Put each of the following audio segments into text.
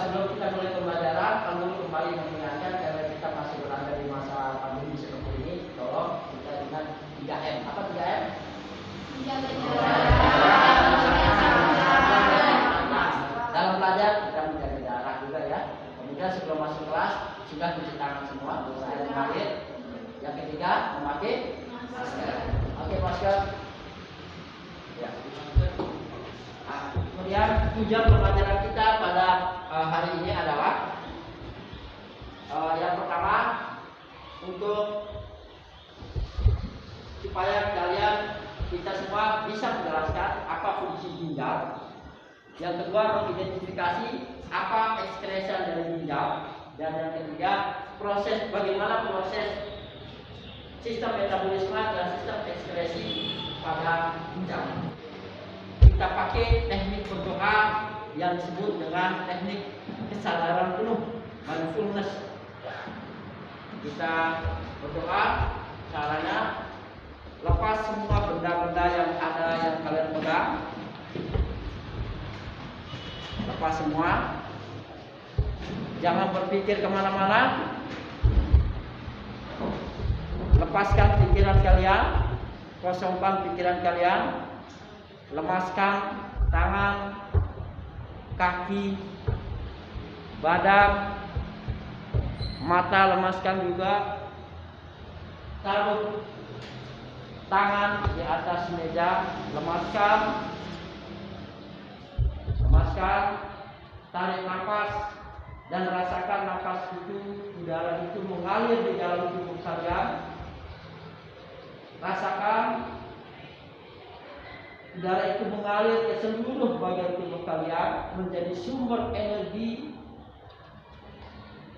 sebelum kita mulai pembelajaran, kami kembali mengingatkan karena kita masih berada di masa pandemi seperti ini, tolong kita ingat 3M. Apa 3M? Dalam belajar kita menjaga jarak juga ya. Kemudian sebelum masuk kelas sudah cuci tangan semua, air mengalir. Yang ketiga memakai masker. Oke, masker. Ya. Kemudian tujuan pembelajaran kita pada hari ini adalah yang pertama untuk supaya kalian kita semua bisa menjelaskan apa fungsi ginjal. Yang kedua mengidentifikasi apa ekskresi dari ginjal, dan yang ketiga bagaimana proses sistem metabolisme dan sistem ekskresi pada ginjal. Kita pakai teknik berdoa yang disebut dengan teknik kesadaran penuh, mindfulness. Kita berdoa, caranya lepas semua benda-benda yang ada yang kalian pegang, lepas semua, jangan berpikir kemana-mana, lepaskan pikiran kalian, kosongkan pikiran kalian. Lemaskan tangan, kaki, badan, mata lemaskan juga. Taruh tangan di atas meja, lemaskan, tarik nafas dan rasakan nafas itu, udara itu mengalir di dalam tubuh kalian. Rasakan udara itu mengalir ke seluruh bagian tubuh kalian, menjadi sumber energi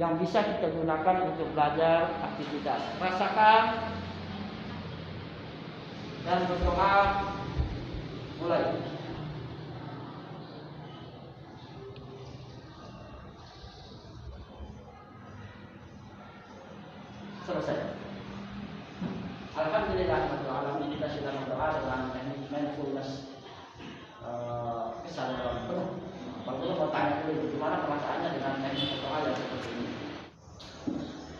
yang bisa kita gunakan untuk belajar aktivitas. Rasakan dan berdoa. Mulai. Selesai. Alhamdulillah, ini kita sudah berdoa dengan teknik mindfulness, kesadaran penuh. Kalau dulu mau tanya dulu, gimana perasaannya dengan teknik berdoa yang seperti ini?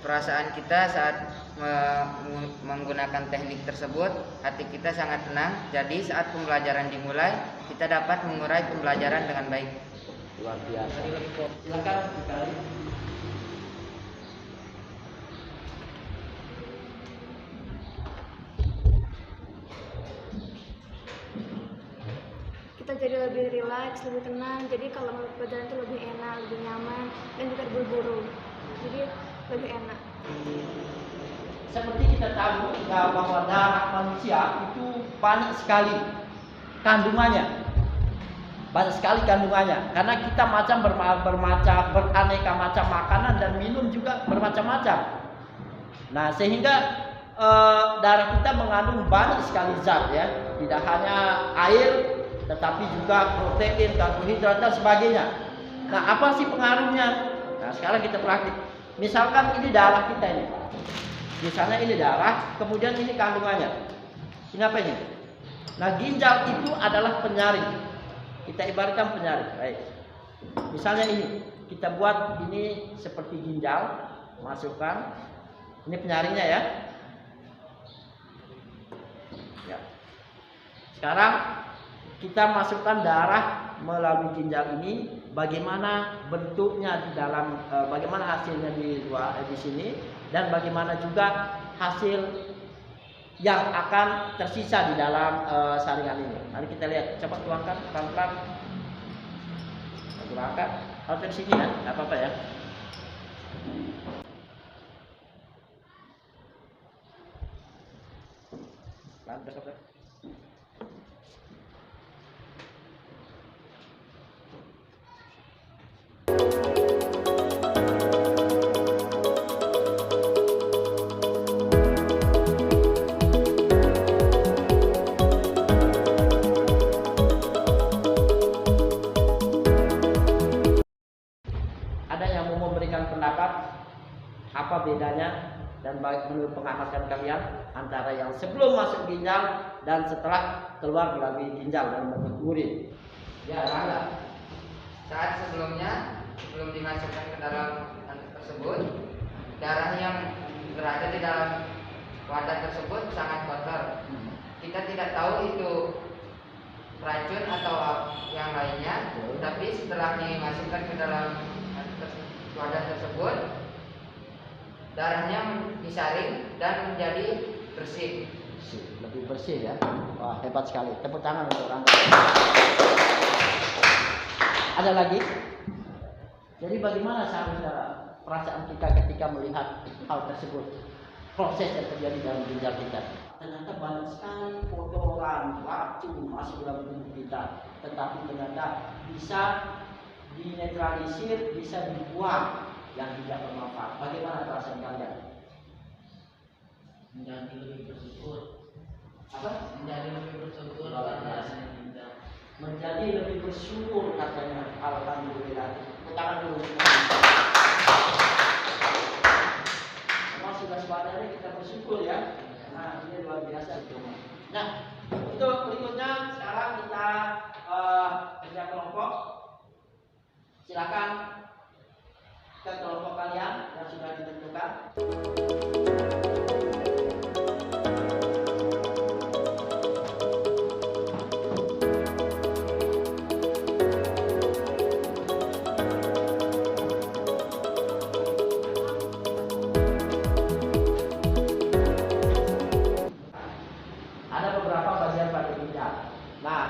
Perasaan kita saat menggunakan teknik tersebut, hati kita sangat tenang. Jadi saat pembelajaran dimulai, kita dapat mengurai pembelajaran dengan baik. Luar biasa. Silakan sekali. Kita jadi lebih rileks, lebih tenang. Jadi kalau pelajaran itu lebih enak, lebih nyaman, dan juga berburu. Jadi lebih enak. Seperti kita tahu bahwa darah manusia itu banyak sekali kandungannya. Banyak sekali kandungannya. Karena kita beraneka macam makanan dan minum juga bermacam-macam. Nah, sehingga darah kita mengandung banyak sekali zat ya. Tidak hanya air, tetapi juga protein, karbohidrat dan sebagainya. Nah, apa sih pengaruhnya? Nah, sekarang kita praktik. Misalkan ini darah kita ini. Misalnya ini darah, kemudian ini kandungannya. Ini apa ini? Nah, ginjal itu adalah penyaring. Kita ibaratkan penyaring. Baik. Misalnya ini, kita buat ini seperti ginjal, masukkan. Ini penyaringnya ya. Ya. Sekarang kita masukkan darah melalui ginjal ini, bagaimana bentuknya di dalam, bagaimana hasilnya di luar di sini, dan bagaimana juga hasil yang akan tersisa di dalam saringan ini. Mari kita lihat, coba tuangkan pelan-pelan. Tuangkan, harus dari sini ya, nggak apa-apa ya. Dekat. Apa bedanya dan menurut pengamatan kalian antara yang sebelum masuk ginjal dan setelah keluar melalui ginjal dan membentuk urin? Ya, Rangga. Saat sebelumnya sebelum dimasukkan ke dalam tersebut, darah yang berada di dalam wadah tersebut sangat kotor. Kita tidak tahu itu racun atau yang lainnya, tapi setelah dimasukkan ke dalam wadah tersebut, darahnya disaring dan menjadi bersih. Lebih bersih ya. Wah, hebat sekali. Tepuk tangan untuk Rangga. Ada lagi? Jadi bagaimana seharusnya perasaan kita ketika melihat hal tersebut? Proses yang terjadi dalam ginjal kita. Ternyata banyak sekali kotoran, racun masuk dalam tubuh kita. Tetapi ternyata bisa dinetralisir, bisa dibuang yang tidak bermanfaat. Bagaimana perasaan kalian? Menjadi lebih bersyukur. Apa? Menjadi lebih bersyukur karena rasanya ginjal. Menjadi lebih bersyukur katanya. Alhamdulillah. Tangan dulu. Memang sudah sepadannya kita bersyukur ya. Nah, ini luar biasa itu. Nah, untuk berikutnya sekarang kita kerja kelompok. Silakan ke kelompok kalian yang sudah ditentukan.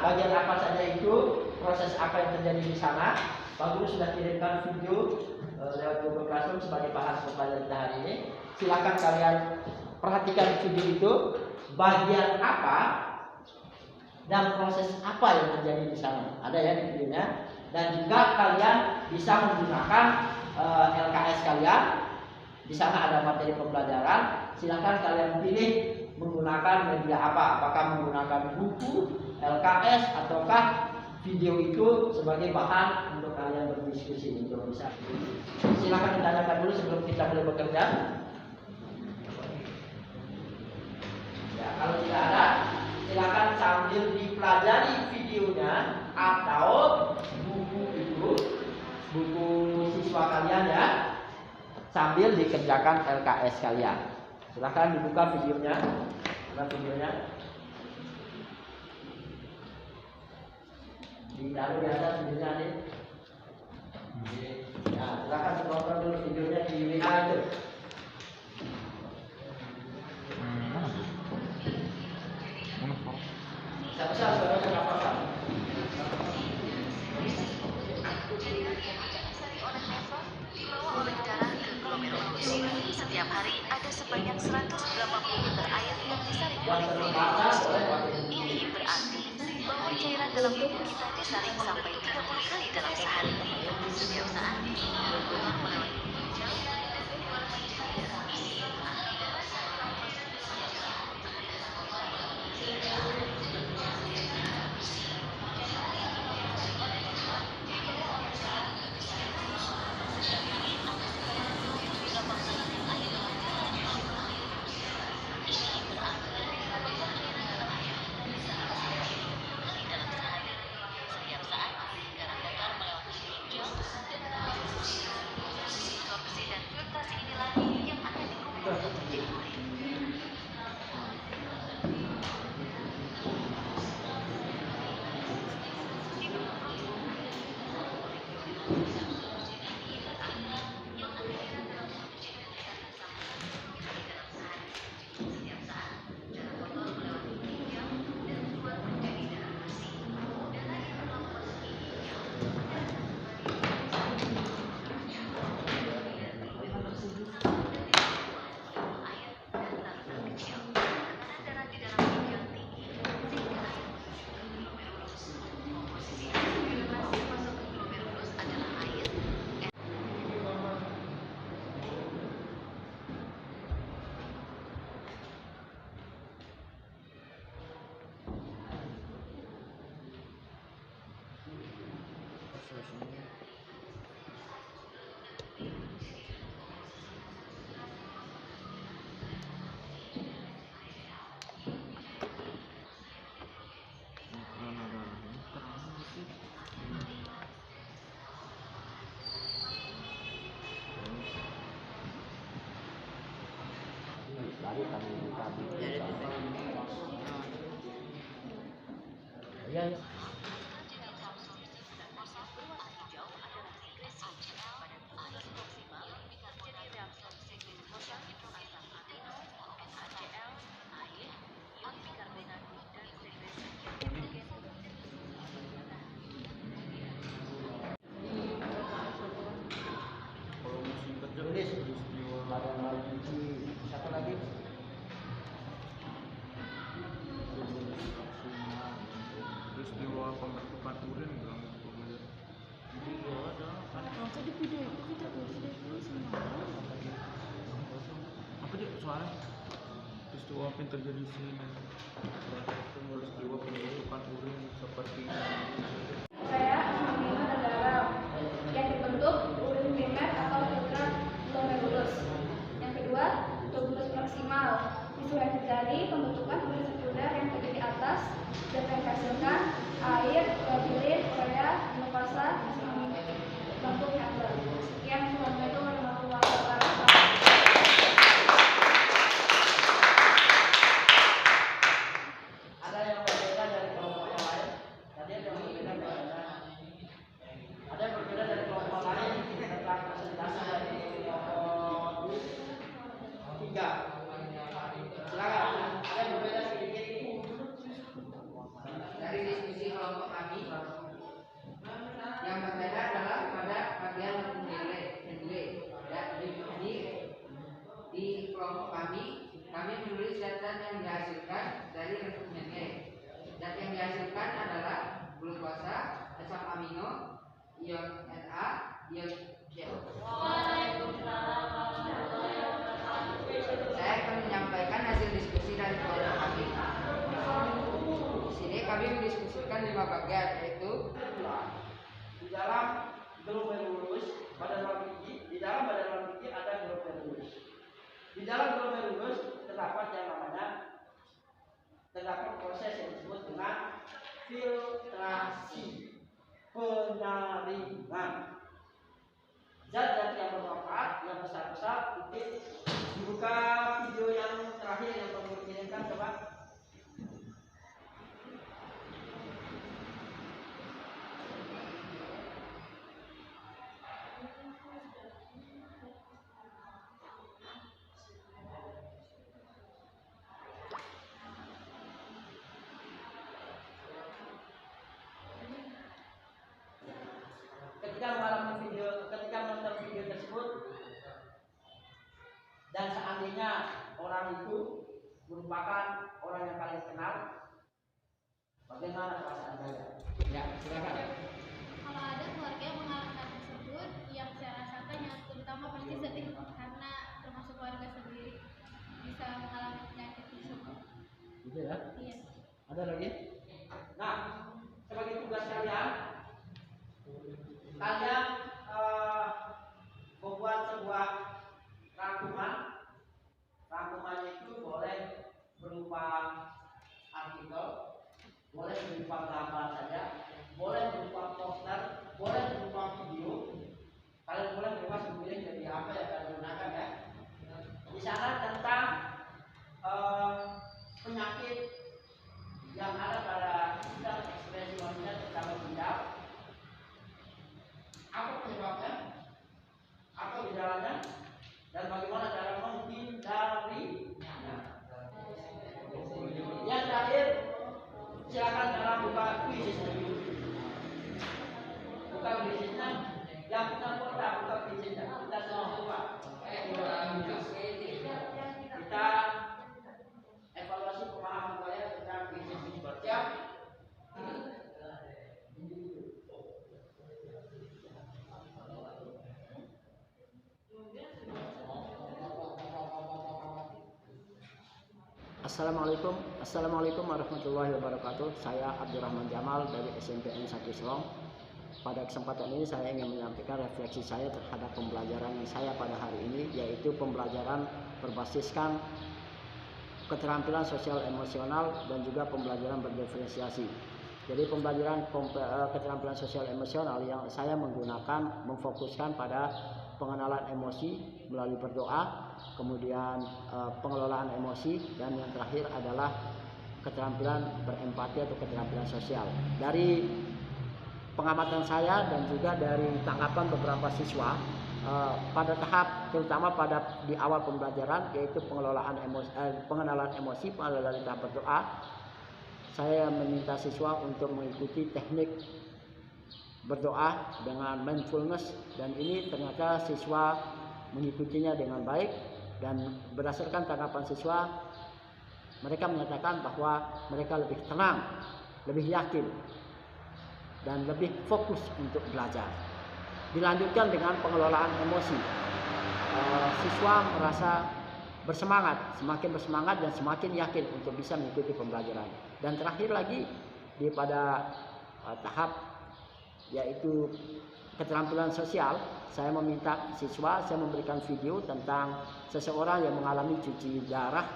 Bagian apa saja itu, proses apa yang terjadi di sana. Pak Guru sudah kirimkan video lewat Google Classroom sebagai bahan pembelajaran kita hari ini. Silakan kalian perhatikan video itu, bagian apa dan proses apa yang terjadi di sana. Ada ya di videonya. Dan juga kalian bisa menggunakan LKS kalian. Di sana ada materi pembelajaran. Silakan kalian pilih menggunakan media apa, apakah menggunakan buku, LKS, ataukah video itu sebagai bahan untuk kalian berdiskusi untuk bisa. Silakan ditanyakan dulu sebelum kita mulai bekerja. Ya, kalau tidak ada, silakan sambil dipelajari videonya atau buku itu, buku siswa kalian ya, sambil dikerjakan LKS kalian. Silakan dibuka videonya. Mana videonya? Ditaruh di atas videonya nih. Nah, silakan ditonton dulu videonya di WA itu. Siapa saudara apa? Dibawa oleh darah ke glomerulus. Setiap hari ada sebanyak 180 liter air yang disaring oleh glomerulus. Ini berarti bahwa cairan dalam tubuh kita disaring sampai 30 kali dalam sehari. Setiap saat darah melewati ginjal dan keluar menjadi darah. hari kami buka di ya. Tulis badan lagi satu lagi. Peristiwa pembentukan urin dalam video ada kan? Waktu di video itu kita tulis semua. Apa dia soalnya? Peristiwa apa yang terjadi di sini? Peristiwa pembentukan urin seperti Saya asam amino dan garam yang dibentuk urin primer atau filtrat glomerulus. Yang kedua, tubulus proksimal. Itu yang terjadi pembentukan urin sekunder yang terjadi di atas dan yang menghasilkan air, globulin, urea, glukose, asam amino, bentuk member. Sekian, Assalamualaikum warahmatullahi wabarakatuh. Ada yang berbeda dari kelompok yang lain. Tadi ada yang berbeda ada yang berbeda dari kelompok lain tentang presentasi dari kelompok 3. Silakan. Ada yang berbeda sedikit. Dari diskusi kelompok kami, yang berbeda adalah pada bagian nilai. Di kelompok kami menulis zat-zat yang dihasilkan dari bentuk nilai. Zat yang dihasilkan adalah glukosa, asam amino, ion Na, ion CO. Saya akan menyampaikan hasil diskusi dari kelompok kami. Di sini kami mendiskusikan 5 bagian, yaitu Di dalam glomerulus badan lambung di dalam badan lambung ada glomerulus. Di dalam glomerulus terdapat yang namanya proses yang disebut dengan filtrasi, penyaringan. Zat-zat yang bermanfaat yang besar-besar itu dibuka video yang terakhir yang kamu kirimkan coba. Ketika menonton video tersebut dan seandainya orang itu merupakan orang yang kalian kenal, bagaimana perasaan Anda? Ya, silakan. Kalau ada keluarga yang mengalami hal tersebut, yang saya rasakan yang terutama pasti sedih karena termasuk keluarga sendiri bisa mengalami penyakit tersebut. Gitu ya? Iya. Ada lagi? Nah, sebagai tugas kalian membuat sebuah rangkuman. Rangkumannya itu boleh berupa artikel, boleh berupa gambar saja, boleh berupa poster, boleh berupa video. Kalian boleh bebas memilih jadi apa yang kalian gunakan ya. Di sana tentang penyakit yang ada pada sistem ekspresi manusia terutama ginjal. Apa penyebabnya? Apa gejalanya? Dan bagaimana cara menghindarinya? Yang terakhir, silakan dalam buka kuisisnya. Buka kuisisnya. Yang bukan kota, buka kuisisnya. Kita semua buka. Kita evaluasi pemahaman kalian tentang kuisis ini. Siap? Assalamualaikum warahmatullahi wabarakatuh. Saya Abdurrahman Jamal dari SMPN 1 Selong. Pada kesempatan ini saya ingin menyampaikan refleksi saya terhadap pembelajaran yang saya pada hari ini, yaitu pembelajaran berbasiskan keterampilan sosial emosional dan juga pembelajaran berdiferensiasi. Jadi pembelajaran keterampilan sosial emosional yang saya menggunakan memfokuskan pada pengenalan emosi melalui berdoa, kemudian pengelolaan emosi, dan yang terakhir adalah keterampilan berempati atau keterampilan sosial. Dari pengamatan saya dan juga dari tanggapan beberapa siswa pada tahap terutama di awal pembelajaran, yaitu pengenalan emosi, pengenalan tahap berdoa, saya meminta siswa untuk mengikuti teknik berdoa dengan mindfulness, dan ini ternyata siswa mengikutinya dengan baik, dan berdasarkan tanggapan siswa mereka menyatakan bahwa mereka lebih tenang, lebih yakin, dan lebih fokus untuk belajar. Dilanjutkan dengan pengelolaan emosi. Siswa merasa bersemangat, semakin bersemangat dan semakin yakin untuk bisa mengikuti pembelajaran. Dan terakhir lagi pada tahap yaitu keterampilan sosial, saya meminta siswa, saya memberikan video tentang seseorang yang mengalami cuci darah,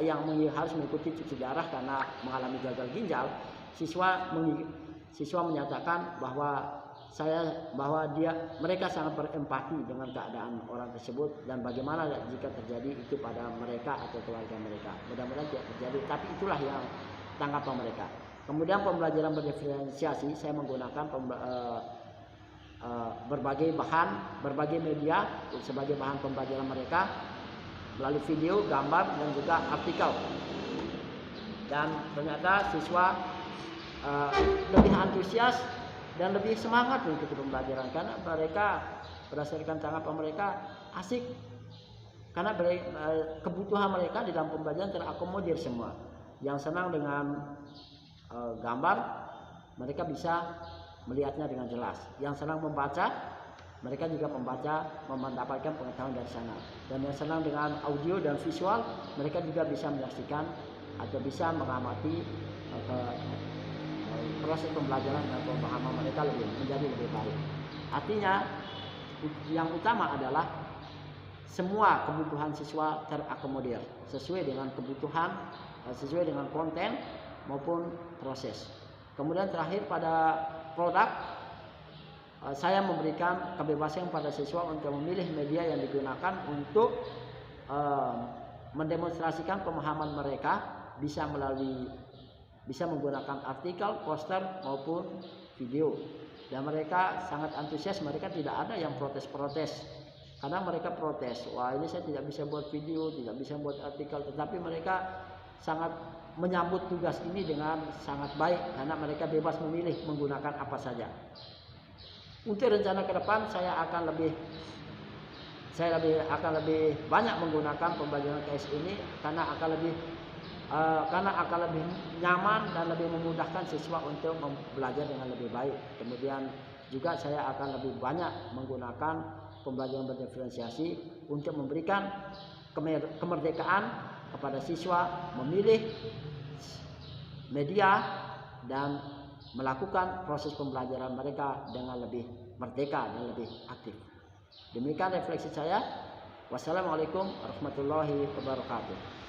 yang harus mengikuti cuci darah karena mengalami gagal ginjal. Siswa menyatakan bahwa mereka sangat berempati dengan keadaan orang tersebut dan bagaimana jika terjadi itu pada mereka atau keluarga mereka. Mudah-mudahan tidak terjadi, tapi itulah yang tanggapan mereka. Kemudian pembelajaran berdiferensiasi, saya menggunakan berbagai media sebagai bahan pembelajaran mereka melalui video, gambar, dan juga artikel. Dan ternyata siswa lebih antusias dan lebih semangat mengikuti pembelajaran karena mereka berdasarkan tanggapan mereka asik, karena kebutuhan mereka di dalam pembelajaran terakomodir semua. Yang senang dengan gambar, mereka bisa melihatnya dengan jelas. Yang senang membaca, mereka juga mendapatkan pengetahuan dari sana. Dan yang senang dengan audio dan visual, mereka juga bisa menyaksikan atau bisa mengamati proses pembelajaran dan pemahaman mereka menjadi lebih baik. Artinya yang utama adalah semua kebutuhan siswa terakomodir sesuai dengan kebutuhan, sesuai dengan konten maupun proses. Kemudian terakhir pada produk, saya memberikan kebebasan pada siswa untuk memilih media yang digunakan untuk mendemonstrasikan pemahaman mereka, bisa menggunakan artikel, poster maupun video. Dan mereka sangat antusias, mereka tidak ada yang protes-protes. Karena mereka protes, wah ini saya tidak bisa buat video, tidak bisa buat artikel, tetapi mereka sangat menyambut tugas ini dengan sangat baik karena mereka bebas memilih menggunakan apa saja. Untuk rencana ke depan saya akan lebih banyak menggunakan pembelajaran KS ini karena akan lebih nyaman dan lebih memudahkan siswa untuk belajar dengan lebih baik. Kemudian juga saya akan lebih banyak menggunakan pembelajaran berdiferensiasi untuk memberikan kemerdekaan kepada siswa memilih media dan melakukan proses pembelajaran mereka dengan lebih merdeka dan lebih aktif. Demikian refleksi saya. Wassalamualaikum warahmatullahi wabarakatuh.